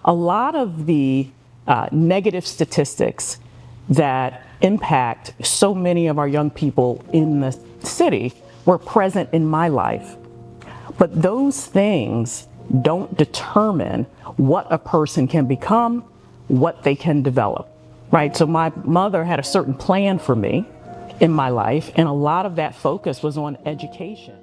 a lot of the negative statistics that impact so many of our young people in the city were present in my life. But those things don't determine what a person can become, what they can develop, right? So my mother had a certain plan for me in my life, and a lot of that focus was on education.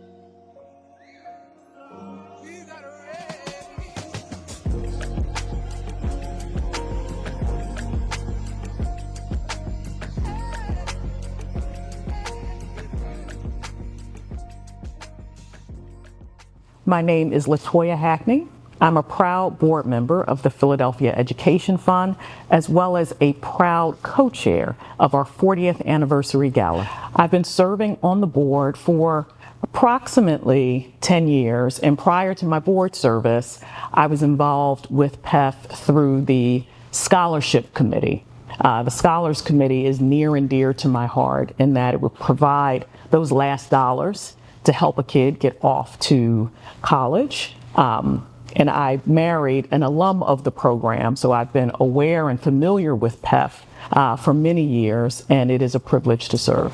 My name is LaToya Hackney. I'm a proud board member of the Philadelphia Education Fund, as well as a proud co-chair of our 40th Anniversary Gala. I've been serving on the board for approximately 10 years, and prior to my board service, I was involved with PEF through the Scholarship Committee. The Scholars Committee is near and dear to my heart in that it will provide those last dollars to help a kid get off to college. And I married an alum of the program, so I've been aware and familiar with PEF for many years, and it is a privilege to serve.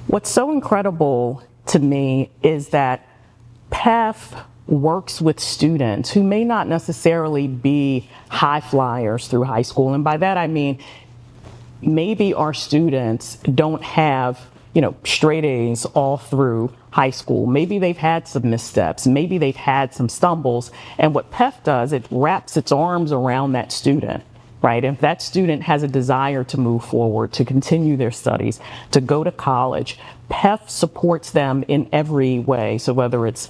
What's so incredible to me is that PEF works with students who may not necessarily be high flyers through high school, and by that I mean maybe our students don't have straight A's all through high school. Maybe they've had some missteps. Maybe they've had some stumbles. And what PEF does, it wraps its arms around that student, right? If that student has a desire to move forward, to continue their studies, to go to college, PEF supports them in every way. So whether it's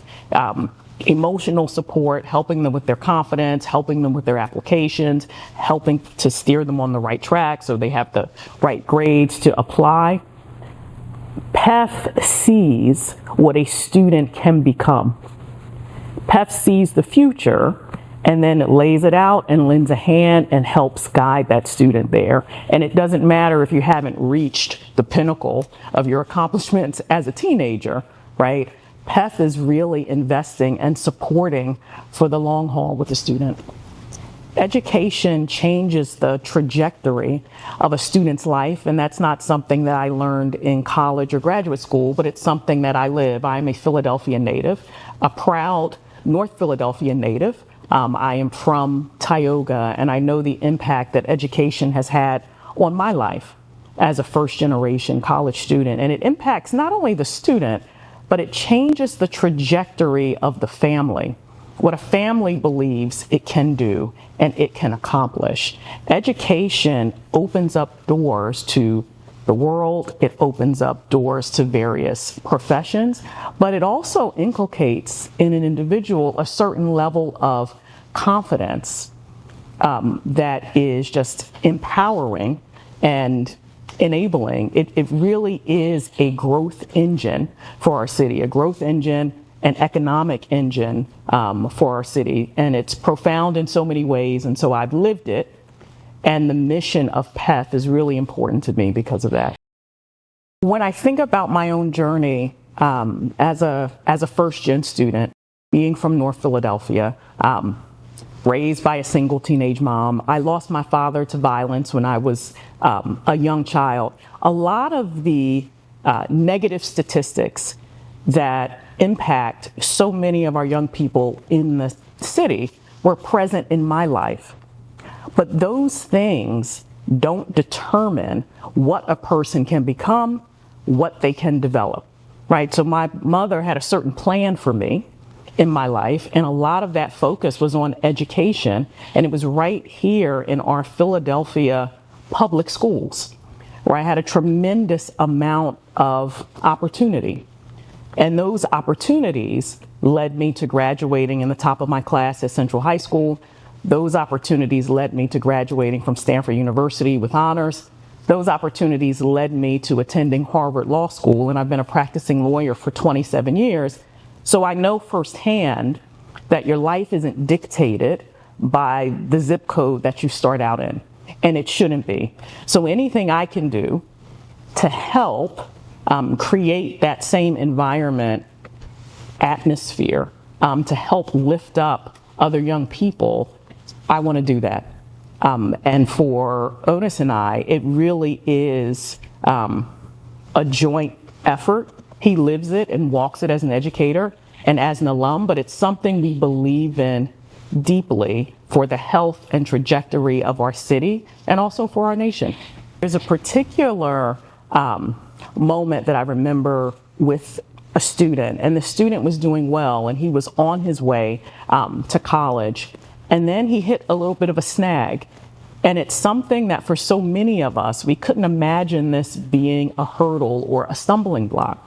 emotional support, helping them with their confidence, helping them with their applications, helping to steer them on the right track so they have the right grades to apply. PEF sees what a student can become. PEF sees the future and then it lays it out and lends a hand and helps guide that student there. And it doesn't matter if you haven't reached the pinnacle of your accomplishments as a teenager, right? PEF is really investing and supporting for the long haul with the student. Education changes the trajectory of a student's life, and that's not something that I learned in college or graduate school, but it's something that I live. I'm a Philadelphia native, a proud North Philadelphia native. I am from Tioga, and I know the impact that education has had on my life as a first-generation college student. And it impacts not only the student, but it changes the trajectory of the family. What a family believes it can do and it can accomplish. Education opens up doors to the world, it opens up doors to various professions, but it also inculcates in an individual a certain level of confidence that is just empowering and enabling. It really is a growth engine for our city, a growth engine, an economic engine for our city, and it's profound in so many ways, and so I've lived it, and the mission of PEF is really important to me because of that. When I think about my own journey as a first-gen student, being from North Philadelphia, raised by a single teenage mom, I lost my father to violence when I was a young child. A lot of the negative statistics that impact so many of our young people in the city were present in my life. But those things don't determine what a person can become, what they can develop, right? So my mother had a certain plan for me in my life, and a lot of that focus was on education, and it was right here in our Philadelphia public schools, where I had a tremendous amount of opportunity. And those opportunities led me to graduating in the top of my class at Central High School. Those opportunities led me to graduating from Stanford University with honors. Those opportunities led me to attending Harvard Law School, and I've been a practicing lawyer for 27 years. So I know firsthand that your life isn't dictated by the zip code that you start out in, and it shouldn't be. So anything I can do to help create that same environment, atmosphere, to help lift up other young people I want to do that. And for Otis and I, it really is a joint effort. He lives it and walks it as an educator and as an alum, but it's something we believe in deeply for the health and trajectory of our city and also for our nation. There's a particular moment that I remember with a student, and the student was doing well and he was on his way to college, and then he hit a little bit of a snag. And it's something that for so many of us, we couldn't imagine this being a hurdle or a stumbling block.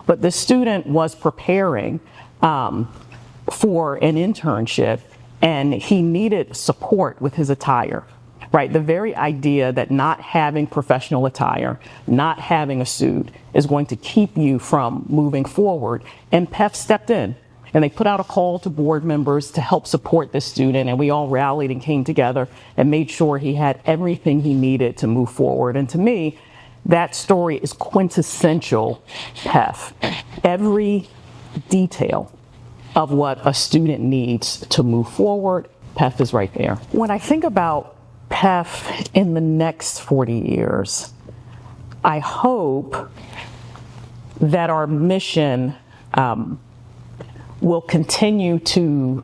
But the student was preparing for an internship, and he needed support with his attire, right? The very idea that not having professional attire, not having a suit is going to keep you from moving forward. And PEF stepped in. And they put out a call to board members to help support this student, and we all rallied and came together and made sure he had everything he needed to move forward. And to me, that story is quintessential PEF. Every detail of what a student needs to move forward, PEF is right there. When I think about PEF in the next 40 years, I hope that our mission will continue to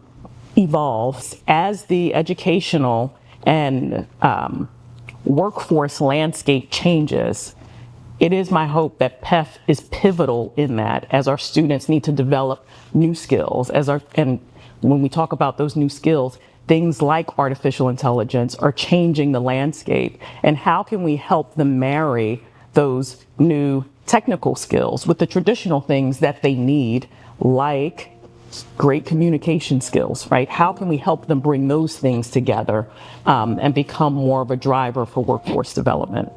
evolve as the educational and workforce landscape changes. It is my hope that PEF is pivotal in that, as our students need to develop new skills, and when we talk about those new skills, things like artificial intelligence are changing the landscape. And how can we help them marry those new technical skills with the traditional things that they need, like great communication skills, right? How can we help them bring those things together and become more of a driver for workforce development?